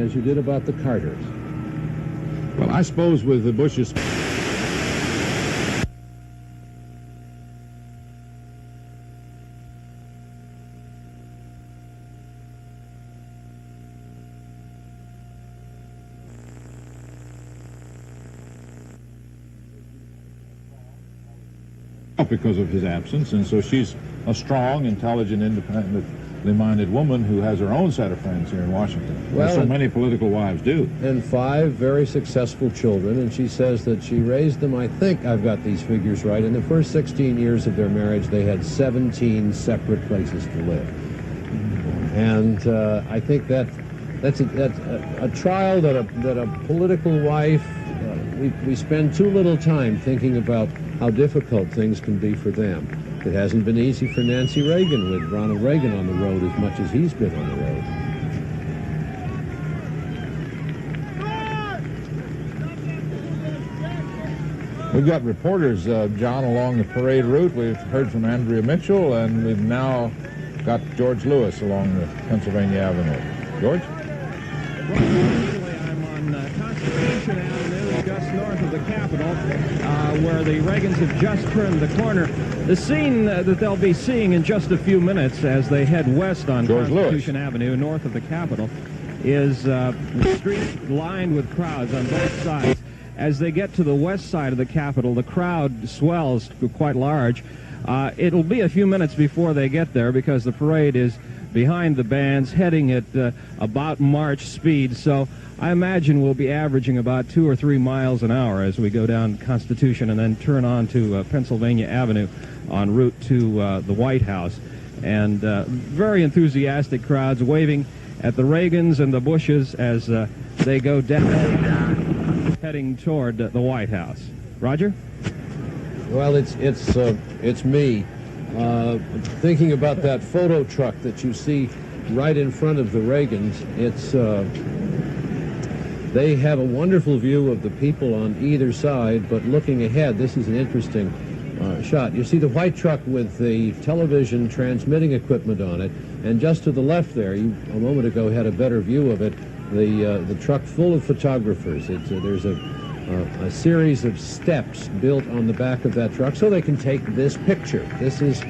as you did about the Carters. Well, I suppose with the Bushes... because of his absence, and so she's a strong, intelligent, independently minded woman who has her own set of friends here in Washington, as so many political wives do. And 5 very successful children, and she says that she raised them, I think I've got these figures right, in the first 16 years of their marriage they had 17 separate places to live. And I think that's a trial that a political wife, we spend too little time thinking about how difficult things can be for them. It hasn't been easy for Nancy Reagan with Ronald Reagan on the road as much as he's been on the road. We've got reporters, John, along the parade route. We've heard from Andrea Mitchell, and we've now got George Lewis along the Pennsylvania Avenue. George? I'm on Constitution Avenue, just north of the Capitol, where the Reagans have just turned the corner. The scene that they'll be seeing in just a few minutes as they head west on Constitution Avenue, north of the Capitol, is the street lined with crowds on both sides. As they get to the west side of the Capitol, the crowd swells quite large. It'll be a few minutes before they get there because the parade is behind the bands, heading at about march speed, so I imagine we'll be averaging about 2 or 3 miles an hour as we go down Constitution and then turn on to Pennsylvania Avenue en route to the White House. And very enthusiastic crowds waving at the Reagans and the Bushes as they go down, heading toward the White House. Roger? Well, it's me. Thinking about that photo truck that you see right in front of the Reagans, they have a wonderful view of the people on either side, but looking ahead, this is an interesting shot. You see the white truck with the television transmitting equipment on it, and just to the left there, you a moment ago had a better view of it, the truck full of photographers. There's a series of steps built on the back of that truck so they can take this picture. This is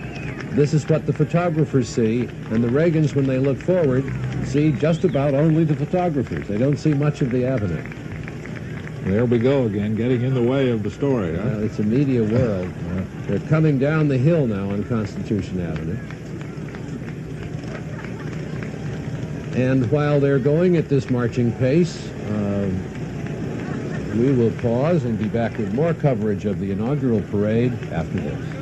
what the photographers see, and the Reagans, when they look forward, see just about only the photographers. They don't see much of the avenue. There we go again, getting in the way of the story. Huh? It's a media world. They're coming down the hill now on Constitution Avenue. And while they're going at this marching pace, we will pause and be back with more coverage of the inaugural parade after this.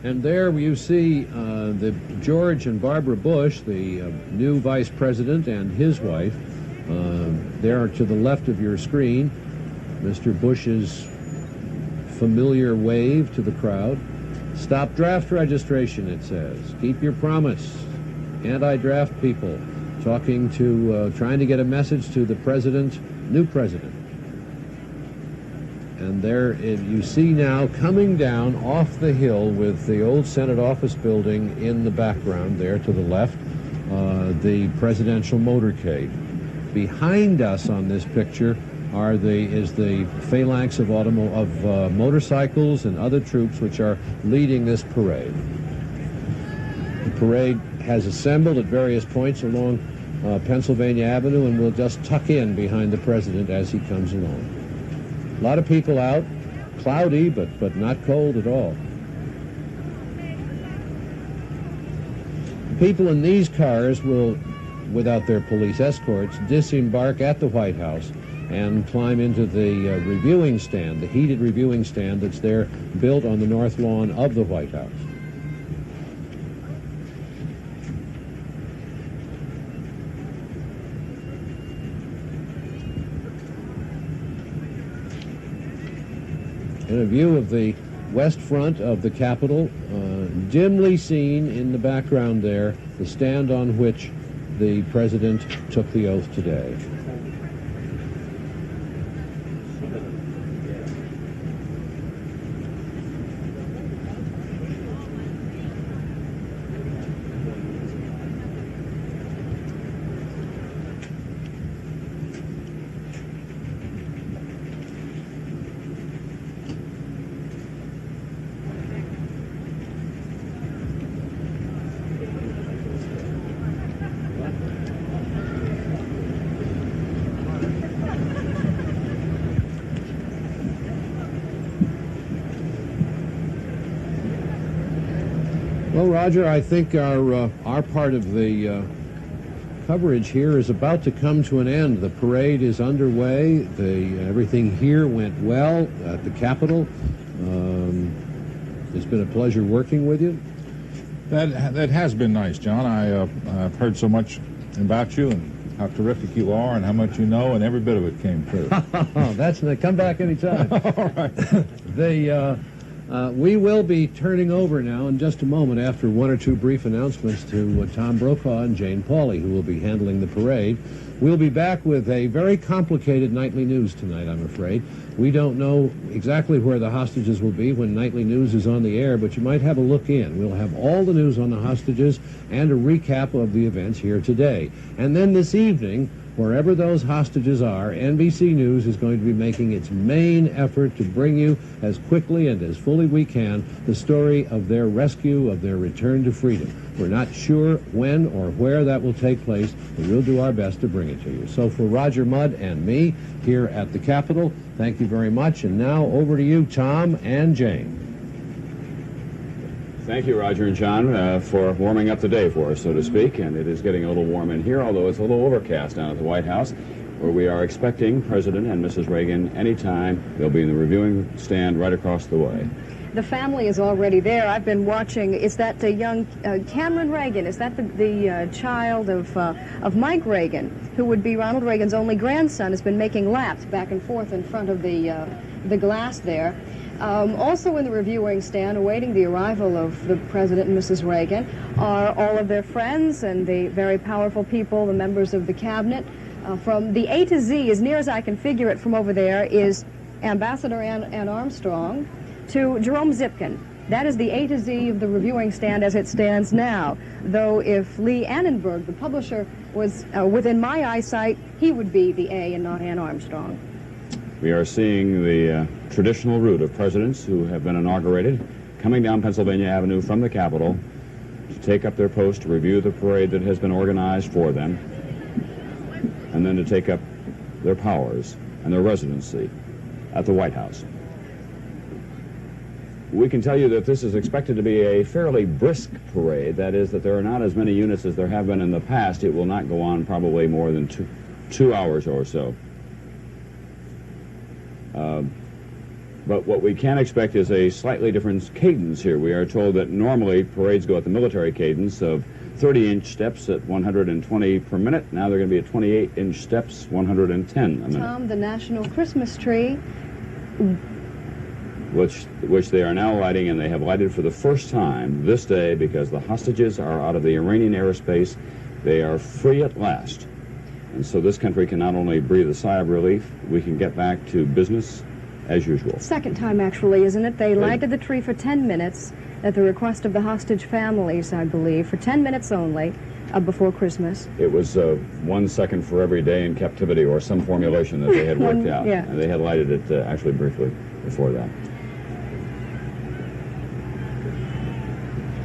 And there you see the George and Barbara Bush, the new vice president, and his wife. There to the left of your screen, Mr. Bush's familiar wave to the crowd. Stop draft registration, it says. Keep your promise. Anti-draft people talking to, trying to get a message to the president, new president. And there you see now coming down off the hill with the old Senate office building in the background there to the left, the presidential motorcade. Behind us on this picture is the phalanx of motorcycles and other troops which are leading this parade. The parade has assembled at various points along Pennsylvania Avenue and will just tuck in behind the president as he comes along. A lot of people out, cloudy, but not cold at all. People in these cars will, without their police escorts, disembark at the White House and climb into the reviewing stand, the heated reviewing stand that's there, built on the north lawn of the White House. And a view of the west front of the Capitol, dimly seen in the background there, the stand on which the President took the oath today. Well, Roger, I think our part of the coverage here is about to come to an end. The parade is underway. Everything here went well at the Capitol. It's been a pleasure working with you. That has been nice, John. I've heard so much about you and how terrific you are and how much you know, and every bit of it came true. Come back anytime. All right. We will be turning over now in just a moment after one or two brief announcements to Tom Brokaw and Jane Pauley, who will be handling the parade. We'll be back with a very complicated nightly news tonight, I'm afraid. We don't know exactly where the hostages will be when nightly news is on the air, but you might have a look in. We'll have all the news on the hostages and a recap of the events here today. And then this evening, wherever those hostages are, NBC News is going to be making its main effort to bring you as quickly and as fully we can the story of their rescue, of their return to freedom. We're not sure when or where that will take place, but we'll do our best to bring it to you. So for Roger Mudd and me here at the Capitol, thank you very much. And now over to you, Tom and Jane. Thank you, Roger and John, for warming up the day for us, so to speak. And it is getting a little warm in here, although it's a little overcast down at the White House, where we are expecting President and Mrs. Reagan anytime. They'll be in the reviewing stand right across the way. The family is already there. I've been watching. Is that the young Cameron Reagan? Is that the child of Mike Reagan, who would be Ronald Reagan's only grandson? Has been making laps back and forth in front of the glass there. Also in the reviewing stand, awaiting the arrival of the President and Mrs. Reagan, are all of their friends and the very powerful people, the members of the cabinet. From the A to Z, as near as I can figure it from over there, is Ambassador Ann Armstrong to Jerome Zipkin. That is the A to Z of the reviewing stand as it stands now. Though if Lee Annenberg, the publisher, was within my eyesight, he would be the A and not Ann Armstrong. We are seeing the traditional route of presidents who have been inaugurated coming down Pennsylvania Avenue from the Capitol to take up their post to review the parade that has been organized for them, and then to take up their powers and their residency at the White House. We can tell you that this is expected to be a fairly brisk parade. That is, that there are not as many units as there have been in the past. It will not go on probably more than two hours or so. But what we can expect is a slightly different cadence here. We are told that normally parades go at the military cadence of 30-inch steps at 120 per minute. Now they're going to be at 28-inch steps, 110 a minute. Tom, the national Christmas tree, which they are now lighting, and they have lighted for the first time this day because the hostages are out of the Iranian airspace. They are free at last. And so this country can not only breathe a sigh of relief, we can get back to business as usual. Second time, actually, isn't it? They lighted the tree for 10 minutes at the request of the hostage families, I believe, for 10 minutes only before Christmas. It was 1 second for every day in captivity, or some formulation that they had worked out. Yeah. And they had lighted it actually briefly before that.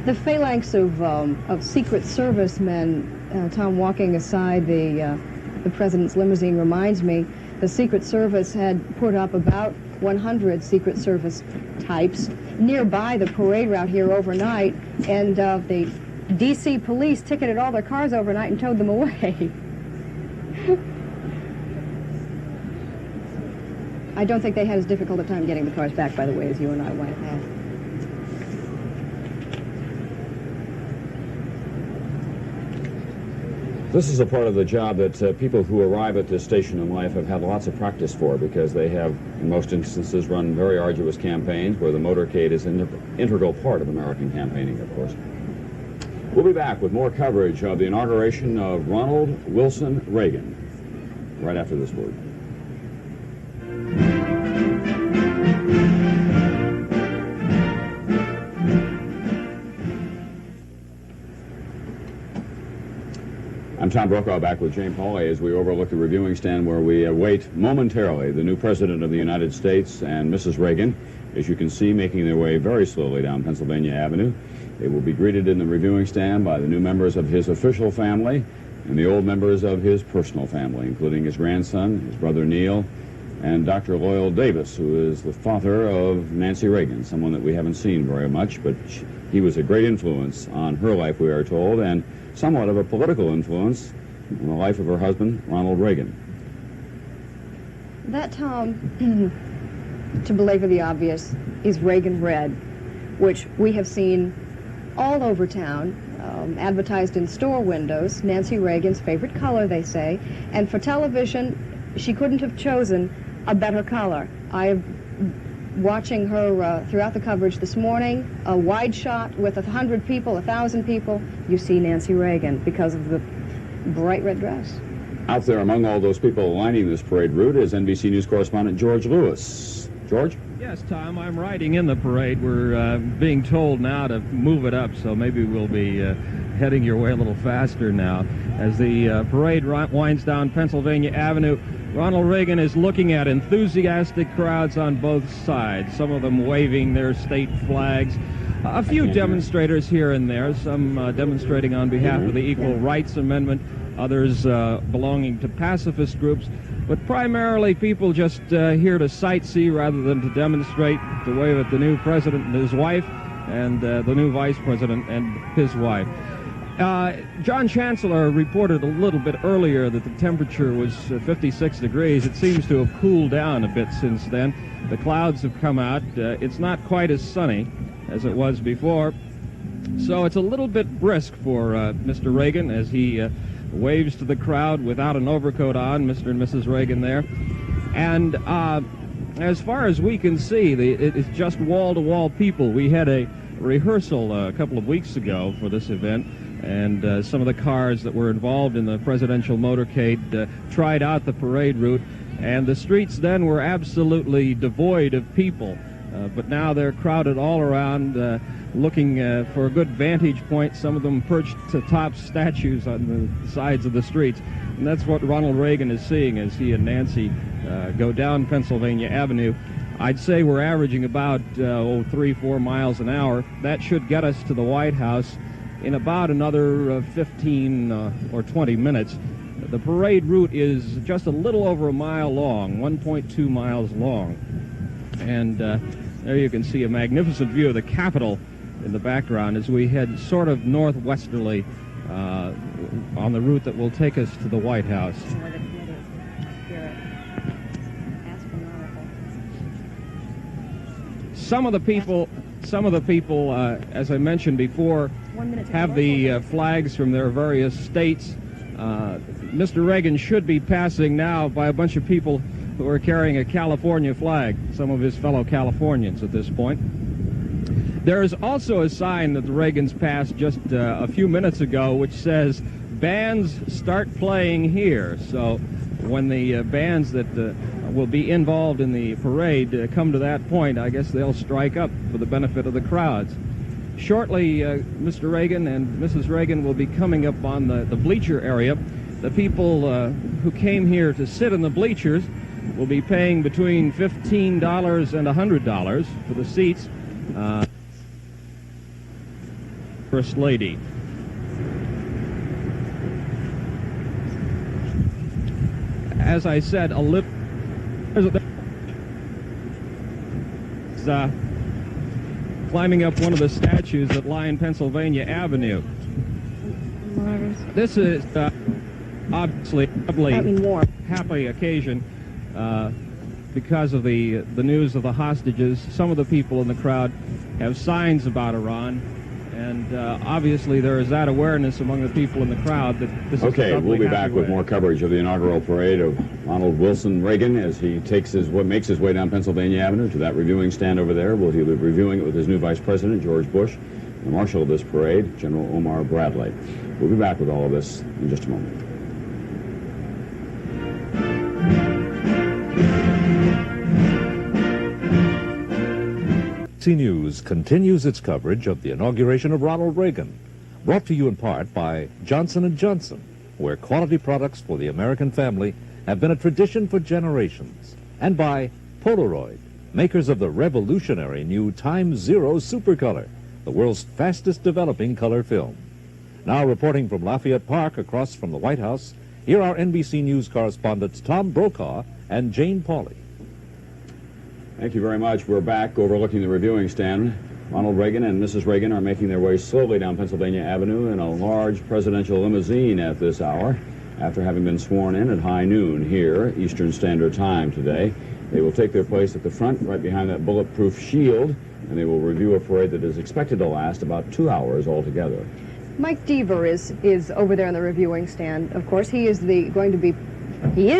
The phalanx of Secret Service men, Tom, walking aside the President's limousine reminds me the Secret Service had put up about 100 Secret Service types nearby the parade route here overnight, and the D.C. police ticketed all their cars overnight and towed them away. I don't think they had as difficult a time getting the cars back, by the way, as you and I went. This is a part of the job that people who arrive at this station in life have had lots of practice for, because they have, in most instances, run very arduous campaigns where the motorcade is an integral part of American campaigning, of course. We'll be back with more coverage of the inauguration of Ronald Wilson Reagan right after this word. I'm Tom Brokaw, back with Jane Pauley as we overlook the reviewing stand where we await momentarily the new President of the United States and Mrs. Reagan, as you can see, making their way very slowly down Pennsylvania Avenue. They will be greeted in the reviewing stand by the new members of his official family and the old members of his personal family, including his grandson, his brother Neil, and Dr. Loyal Davis, who is the father of Nancy Reagan, someone that we haven't seen very much, but he was a great influence on her life, we are told, and somewhat of a political influence in the life of her husband, Ronald Reagan. That, Tom, to belabor the obvious, is Reagan Red, which we have seen all over town, advertised in store windows. Nancy Reagan's favorite color, they say. And for television, she couldn't have chosen a better color. Watching her throughout the coverage this morning, a wide shot with 100 people, 1,000 people, you see Nancy Reagan because of the bright red dress. Out there among all those people lining this parade route is NBC News correspondent George Lewis. George? Yes, Tom, I'm riding in the parade. We're being told now to move it up, so maybe we'll be heading your way a little faster now. As the parade winds down Pennsylvania Avenue, Ronald Reagan is looking at enthusiastic crowds on both sides, some of them waving their state flags. A few demonstrators here and there, some demonstrating on behalf of the Equal Rights Amendment, others belonging to pacifist groups, but primarily people just here to sightsee rather than to demonstrate, to wave at the new president and his wife, and the new vice president and his wife. John Chancellor reported a little bit earlier that the temperature was 56 degrees. It seems to have cooled down a bit since then. The clouds have come out. It's not quite as sunny as it was before. So it's a little bit brisk for Mr. Reagan as he waves to the crowd without an overcoat on, Mr. and Mrs. Reagan there. And as far as we can see, it's just wall-to-wall people. We had a rehearsal a couple of weeks ago for this event, and some of the cars that were involved in the presidential motorcade tried out the parade route, and the streets then were absolutely devoid of people. But now they're crowded all around, looking for a good vantage point, some of them perched atop statues on the sides of the streets. And that's what Ronald Reagan is seeing as he and Nancy go down Pennsylvania Avenue. I'd say we're averaging about 3-4 miles an hour. That should get us to the White House in about another 15 or 20 minutes. The parade route is just a little over a mile long, 1.2 miles long. And there you can see a magnificent view of the Capitol in the background as we head sort of northwesterly on the route that will take us to the White House. Some of the people, as I mentioned before, have the flags from their various states. Mr. Reagan should be passing now by a bunch of people who are carrying a California flag, some of his fellow Californians at this point. There is also a sign that the Reagans passed just a few minutes ago which says, "Bands start playing here." So when the bands that will be involved in the parade come to that point, I guess they'll strike up for the benefit of the crowds. Shortly, Mr. Reagan and Mrs. Reagan will be coming up on the bleacher area. The people who came here to sit in the bleachers will be paying between $15 and $100 for the seats. First Lady. As I said, climbing up one of the statues that line Pennsylvania Avenue. This is obviously a happy occasion because of the news of the hostages. Some of the people in the crowd have signs about Iran, And obviously there is that awareness among the people in the crowd that this is Okay, something we'll be happy back with more coverage of the inaugural parade of Ronald Wilson Reagan as he makes his way down Pennsylvania Avenue to that reviewing stand over there. He'll be reviewing it with his new Vice President, George Bush, and the Marshal of this parade, General Omar Bradley. We'll be back with all of this in just a moment. NBC News continues its coverage of the inauguration of Ronald Reagan, brought to you in part by Johnson & Johnson, where quality products for the American family have been a tradition for generations, and by Polaroid, makers of the revolutionary new Time Zero Supercolor, the world's fastest developing color film. Now reporting from Lafayette Park across from the White House, here are NBC News correspondents Tom Brokaw and Jane Pauley. Thank you very much. We're back overlooking the reviewing stand. Ronald Reagan and Mrs. Reagan are making their way slowly down Pennsylvania Avenue in a large presidential limousine at this hour, after having been sworn in at high noon here, Eastern Standard Time today. They will take their place at the front, right behind that bulletproof shield, and they will review a parade that is expected to last about 2 hours altogether. Mike Deaver is over there in the reviewing stand. Of course, he is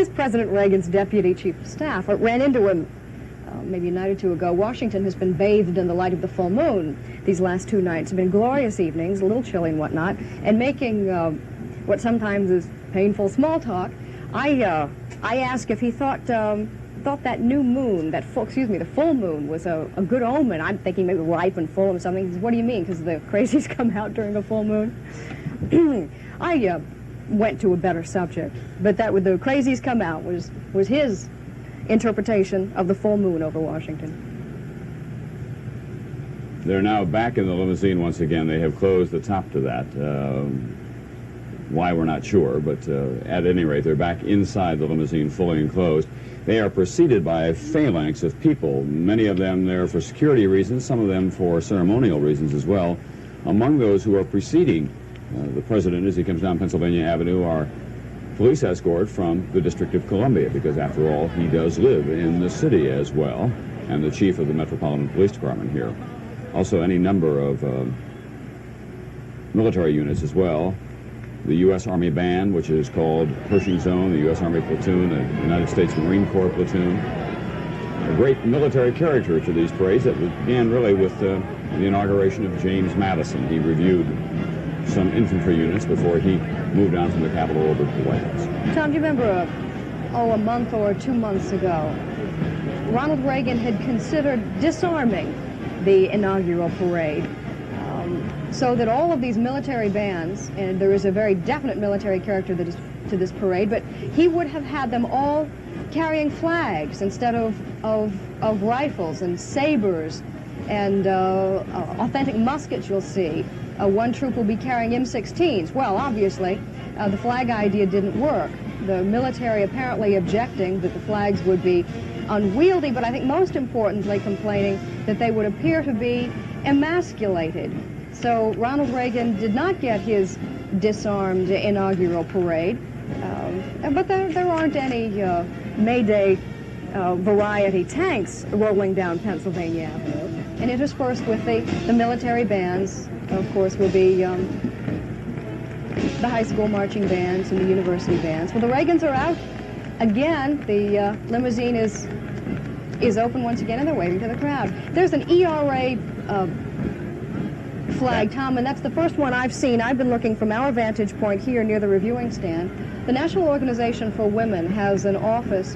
President Reagan's deputy chief of staff. I ran into him maybe a night or two ago. Washington has been bathed in the light of the full moon these last 2 nights. Have been glorious evenings, a little chilly and whatnot, and making what sometimes is painful small talk. I asked if he thought that new moon, the full moon was a good omen. I'm thinking maybe ripe and full or something. He says, what do you mean? Because the crazies come out during a full moon. I went to a better subject, but that with the crazies come out was his interpretation of the full moon over Washington. They're now back in the limousine once again. They have closed the top to that. Why, we're not sure, but at any rate, they're back inside the limousine, fully enclosed. They are preceded by a phalanx of people, many of them there for security reasons, some of them for ceremonial reasons as well. Among those who are preceding the president as he comes down Pennsylvania Avenue are police escort from the District of Columbia, because after all, he does live in the city as well, and the chief of the Metropolitan Police Department here. Also, any number of military units as well. The U.S. Army Band, which is called Pershing Zone, the U.S. Army Platoon, the United States Marine Corps Platoon. A great military character to these parades that began really with the inauguration of James Madison. He reviewed some infantry units before he moved on from the Capitol over to the White House. Tom, do you remember a month or 2 months ago, Ronald Reagan had considered disarming the inaugural parade so that all of these military bands, and there is a very definite military character that is to this parade, but he would have had them all carrying flags instead of rifles and sabers and authentic muskets you'll see. One troop will be carrying M16s. Well, obviously, the flag idea didn't work. The military apparently objecting that the flags would be unwieldy, but I think most importantly complaining that they would appear to be emasculated. So Ronald Reagan did not get his disarmed inaugural parade, but there aren't any May Day variety tanks rolling down Pennsylvania Avenue. And interspersed with the military bands, of course, will be the high school marching bands and the university bands. Well, the Reagans are out again. The limousine is open once again, and they're waving to the crowd. There's an ERA flag, Tom, and that's the first one I've seen. I've been looking from our vantage point here near the reviewing stand. The National Organization for Women has an office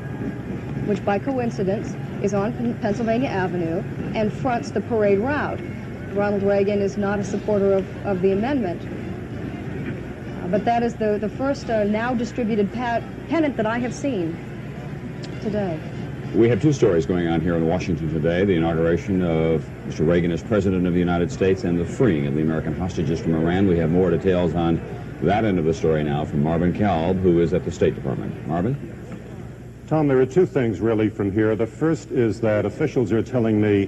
which by coincidence is on Pennsylvania Avenue and fronts the parade route. Ronald Reagan is not a supporter of the amendment, but that is the first now distributed pennant that I have seen today. We have 2 stories going on here in Washington today, the inauguration of Mr. Reagan as President of the United States and the freeing of the American hostages from Iran. We have more details on that end of the story now from Marvin Kalb, who is at the State Department. Marvin? Tom, there are 2 things really from here. The first is that officials are telling me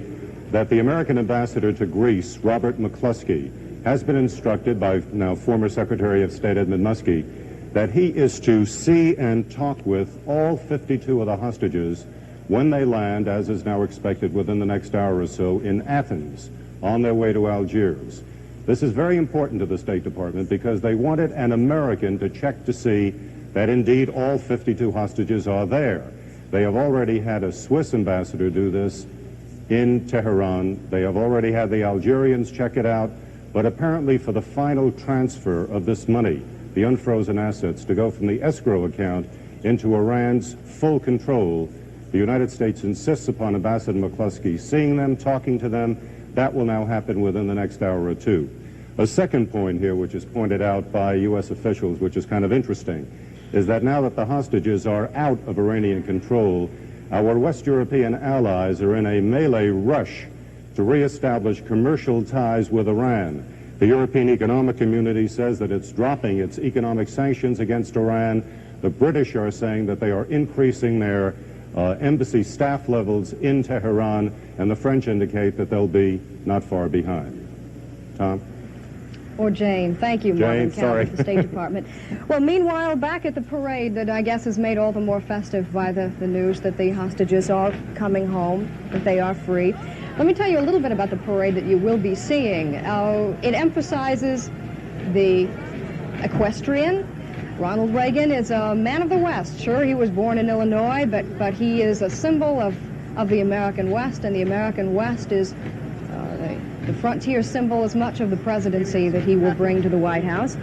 that the American ambassador to Greece, Robert McCluskey, has been instructed by now former Secretary of State Edmund Muskie that he is to see and talk with all 52 of the hostages when they land, as is now expected within the next hour or so, in Athens on their way to Algiers. This is very important to the State Department because they wanted an American to check to see that indeed all 52 hostages are there. They have already had a Swiss ambassador do this in Tehran. They have already had the Algerians check it out. But apparently for the final transfer of this money, the unfrozen assets, to go from the escrow account into Iran's full control, the United States insists upon Ambassador McCluskey seeing them, talking to them. That will now happen within the next hour or two. A second point here, which is pointed out by U.S. officials, which is kind of interesting, is that now that the hostages are out of Iranian control, our West European allies are in a melee rush to reestablish commercial ties with Iran. The European Economic Community says that it's dropping its economic sanctions against Iran. The British are saying that they are increasing their embassy staff levels in Tehran, and the French indicate that they'll be not far behind. Tom? Or Jane. Thank you, Marvin Jane, Count sorry. of the State Department. Well, meanwhile, back at the parade that I guess is made all the more festive by the news that the hostages are coming home, that they are free. Let me tell you a little bit about the parade that you will be seeing. It emphasizes the equestrian. Ronald Reagan is a man of the West. Sure, he was born in Illinois, but he is a symbol of the American West, and the American West is the frontier symbol as much of the presidency that he will bring to the White House.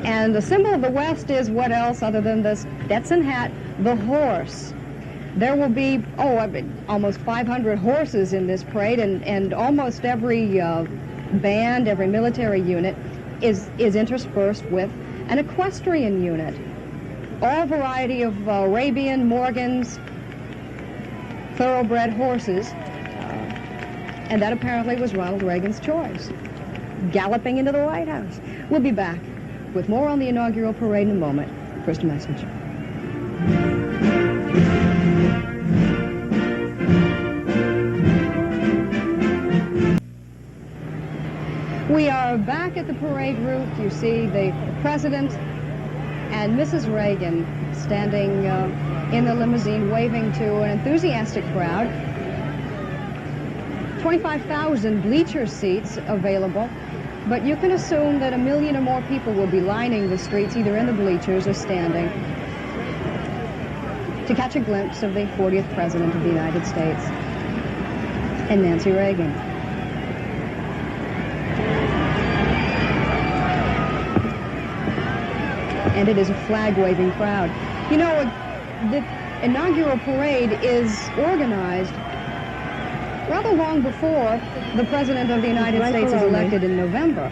And the symbol of the West is what else other than this Stetson hat? The horse. There will be, almost 500 horses in this parade, and almost every band, every military unit is interspersed with an equestrian unit. All variety of Arabian, Morgans, thoroughbred horses. And that apparently was Ronald Reagan's choice, galloping into the White House. We'll be back with more on the inaugural parade in a moment. First, a message. We are back at the parade route. You see the President and Mrs. Reagan standing in the limousine waving to an enthusiastic crowd. 25,000 bleacher seats available, but you can assume that 1 million or more people will be lining the streets, either in the bleachers or standing, to catch a glimpse of the 40th President of the United States and Nancy Reagan. And it is a flag-waving crowd. You know, the inaugural parade is organized rather long before the President of the United States is elected in November.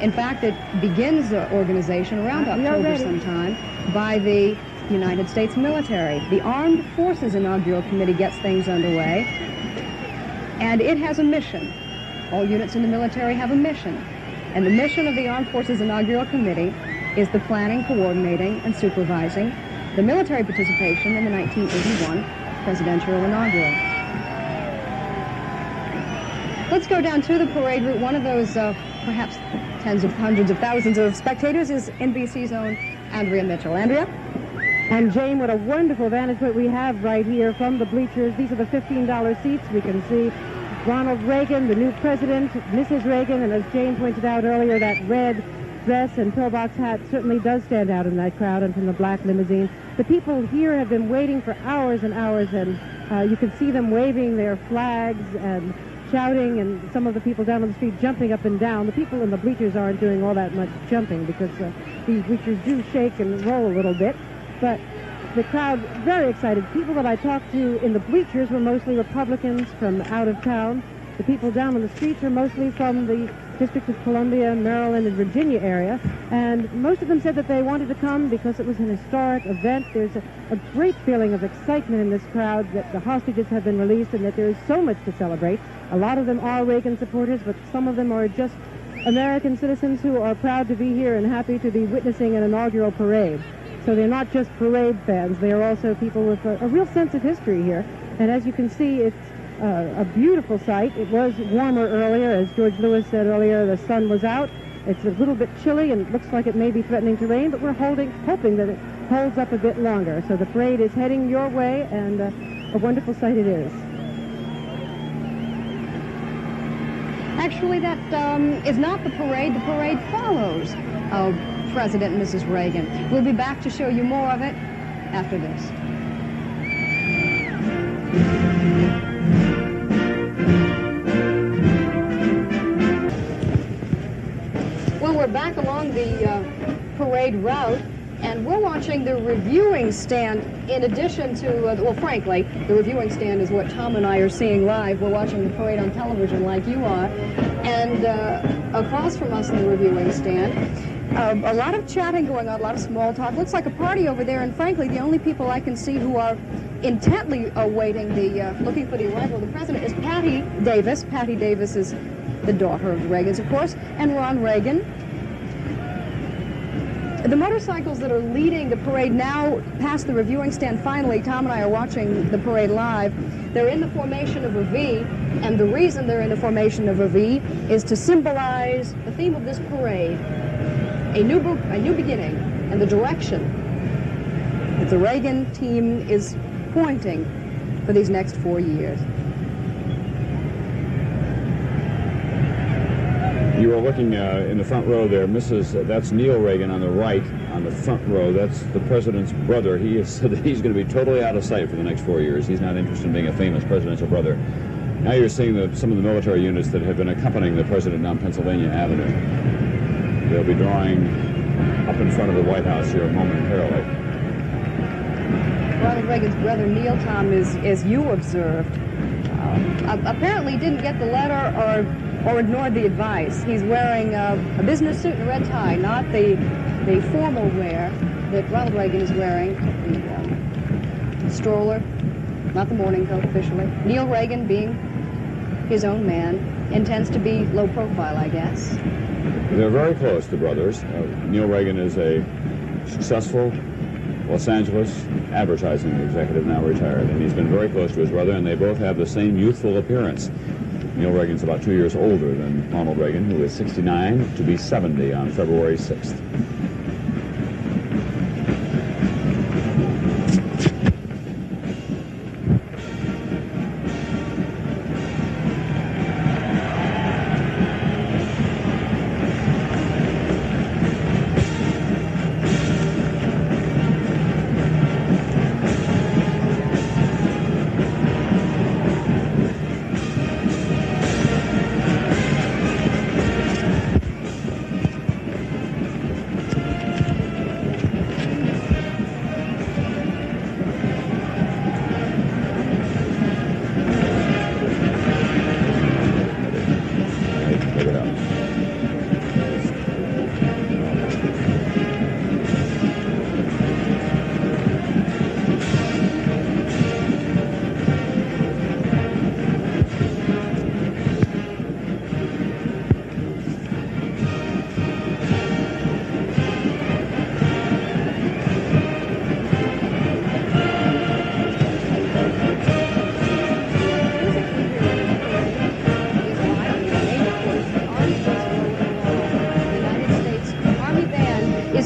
In fact, it begins the organization around October sometime by the United States military. The Armed Forces Inaugural Committee gets things underway, and it has a mission. All units in the military have a mission, and the mission of the Armed Forces Inaugural Committee is the planning, coordinating, and supervising the military participation in the 1981 presidential inaugural. Let's go down to the parade route. One of those perhaps tens of hundreds of thousands of spectators is NBC's own Andrea Mitchell. Andrea? And Jane, what a wonderful vantage point we have right here from the bleachers. These are the $15 seats. We can see Ronald Reagan, the new president, Mrs. Reagan, and as Jane pointed out earlier, that red dress and pillbox hat certainly does stand out in that crowd and from the black limousine. The people here have been waiting for hours and hours, and you can see them waving their flags and shouting, and some of the people down on the street jumping up and down. The people in the bleachers aren't doing all that much jumping because these bleachers do shake and roll a little bit, but the crowd very excited. People that I talked to in the bleachers were mostly Republicans from out of town. The people down on the streets are mostly from the District of Columbia, Maryland, and Virginia area, and most of them said that they wanted to come because it was an historic event. There's a great feeling of excitement in this crowd that the hostages have been released and that there is so much to celebrate. A lot of them are Reagan supporters, but some of them are just American citizens who are proud to be here and happy to be witnessing an inaugural parade. So they're not just parade fans, they are also people with a real sense of history here. And as you can see, it's a beautiful sight. It was warmer earlier. As George Lewis said earlier, the sun was out. It's a little bit chilly and it looks like it may be threatening to rain, but we're hoping that it holds up a bit longer. So the parade is heading your way, and a wonderful sight it is. actually, that is not the parade. The parade follows President and Mrs. Reagan. We'll be back to show you more of it after this. Well, we're back along the parade route, and we're watching the reviewing stand in addition to, well, frankly, the reviewing stand is what Tom and I are seeing live. We're watching the parade on television like you are. And across from us in the reviewing stand, a lot of chatting going on, a lot of small talk. Looks like a party over there, and frankly, the only people I can see who are intently awaiting the, looking for the arrival of the president is Patty Davis. Patty Davis is the daughter of the Reagans, of course, and Ron Reagan. The motorcycles that are leading the parade now past the reviewing stand, finally, Tom and I are watching the parade live. They're in the formation of a V, and the reason they're in the formation of a V is to symbolize the theme of this parade, a new beginning, and the direction that the Reagan team is pointing for these next 4 years. You are looking in the front row there, that's Neil Reagan on the right, on the front row. That's the president's brother. He has said that he's going to be totally out of sight for the next 4 years. He's not interested in being a famous presidential brother. Now you're seeing some of the military units that have been accompanying the president down Pennsylvania Avenue. They'll be drawing up in front of the White House here momentarily. Ronald Reagan's brother Neil, Tom, as you observed, apparently didn't get the letter or ignored the advice. He's wearing a business suit and a red tie, not the formal wear that Ronald Reagan is wearing, the stroller, not the morning coat officially. Neil Reagan, being his own man, intends to be low profile, I guess. They're very close, the brothers. Neil Reagan is a successful Los Angeles advertising executive, now retired, and he's been very close to his brother, and they both have the same youthful appearance. Neil Reagan's about 2 years older than Ronald Reagan, who is 69 to be 70 on February 6th.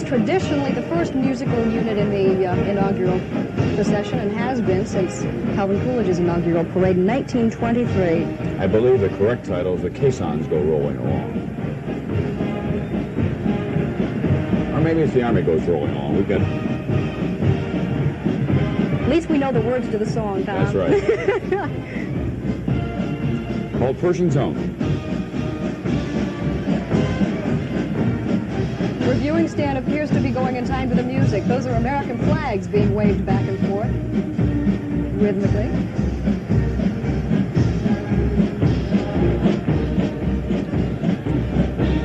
Traditionally the first musical unit in the inaugural procession, and has been since Calvin Coolidge's inaugural parade in 1923. I believe the correct title is The Caissons Go Rolling Along. Or maybe it's The Army Goes Rolling Along. We've got... At least we know the words to the song, Tom. That's right. Called Pershing Tone. Reviewing stand appears to be going in time to the music. Those are American flags being waved back and forth rhythmically.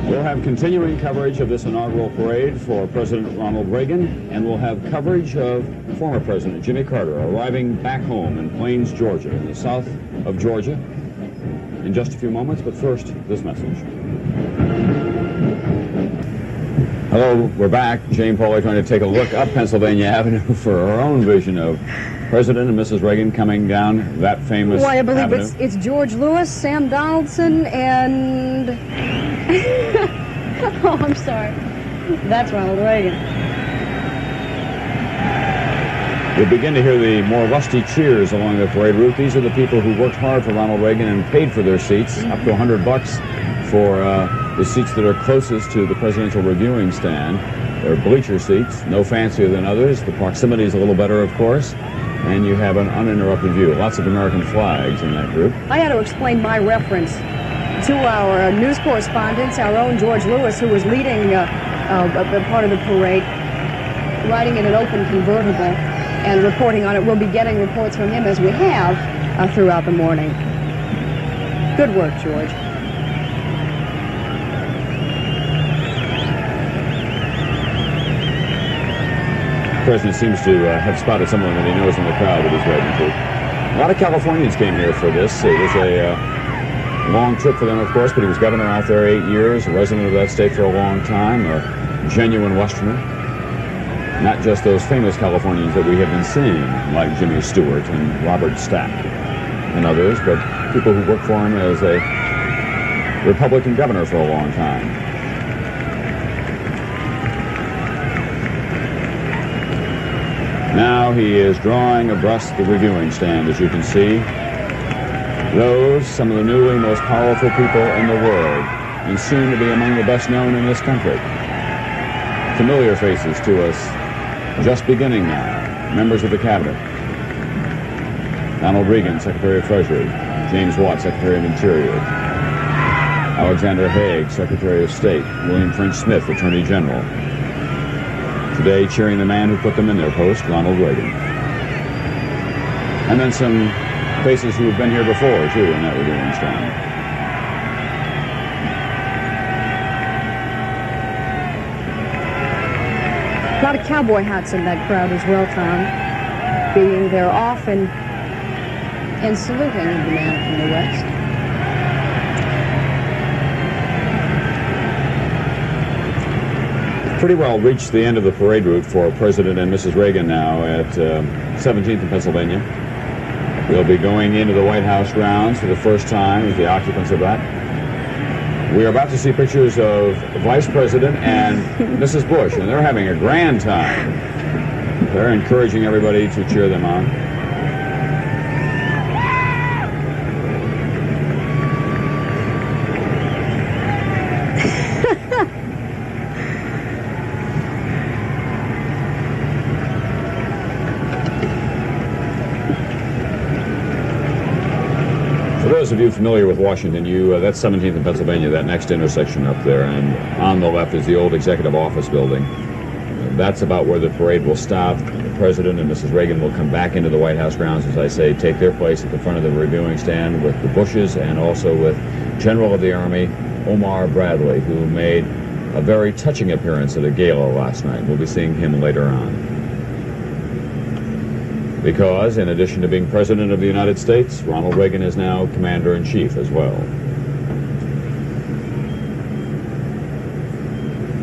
We'll have continuing coverage of this inaugural parade for President Ronald Reagan, and we'll have coverage of former President Jimmy Carter arriving back home in Plains, Georgia, in the south of Georgia, in just a few moments. But first, this message. Hello, we're back. Jane Pauley trying to take a look up Pennsylvania Avenue for her own vision of President and Mrs. Reagan coming down that famous Why, I believe avenue. it's George Lewis, Sam Donaldson, and... oh, I'm sorry. That's Ronald Reagan. You'll begin to hear the more rusty cheers along the parade route. These are the people who worked hard for Ronald Reagan and paid for their seats, up to $100. for the seats that are closest to the presidential reviewing stand. They're bleacher seats, no fancier than others. The proximity is a little better, of course, and you have an uninterrupted view. Lots of American flags in that group. I had to explain my reference to our news correspondents, our own George Lewis, who was leading a part of the parade, riding in an open convertible and reporting on it. We'll be getting reports from him, as we have throughout the morning. Good work, George. The president seems to have spotted someone that he knows in the crowd that he's waiting to. A lot of Californians came here for this. It was a long trip for them, of course, but he was governor out there 8 years, a resident of that state for a long time, a genuine Westerner. Not just those famous Californians that we have been seeing, like Jimmy Stewart and Robert Stack and others, but people who worked for him as a Republican governor for a long time. Now he is drawing abreast the reviewing stand, as you can see. Those, some of the newly most powerful people in the world, and soon to be among the best known in this country. Familiar faces to us, just beginning now. Members of the cabinet. Ronald Reagan, Secretary of Treasury. James Watt, Secretary of Interior. Alexander Haig, Secretary of State. William French Smith, Attorney General. Today, cheering the man who put them in their post, Ronald Reagan. And then some faces who have been here before, too, in that reviewing stand. A lot of cowboy hats in that crowd as well, Tom, being there often and saluting the man from the West. Pretty well reached the end of the parade route for President and Mrs. Reagan now at 17th and Pennsylvania. We'll be going into the White House grounds for the first time as the occupants of that. We are about to see pictures of Vice President and Mrs. Bush, and they're having a grand time. They're encouraging everybody to cheer them on. For those of you familiar with Washington, that's 17th and Pennsylvania, that next intersection up there, and on the left is the old Executive Office Building. That's about where the parade will stop. The President and Mrs. Reagan will come back into the White House grounds, as I say, take their place at the front of the reviewing stand with the Bushes and also with General of the Army Omar Bradley, who made a very touching appearance at a gala last night. We'll be seeing him later on. Because, in addition to being President of the United States, Ronald Reagan is now Commander-in-Chief as well.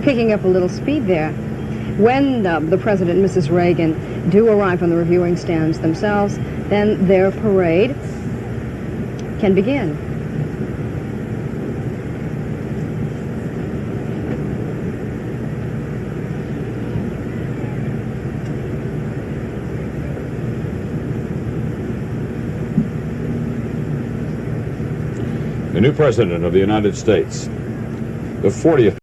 Picking up a little speed there. When the President and Mrs. Reagan do arrive on the reviewing stands themselves, then their parade can begin. The new President of the United States, the 40th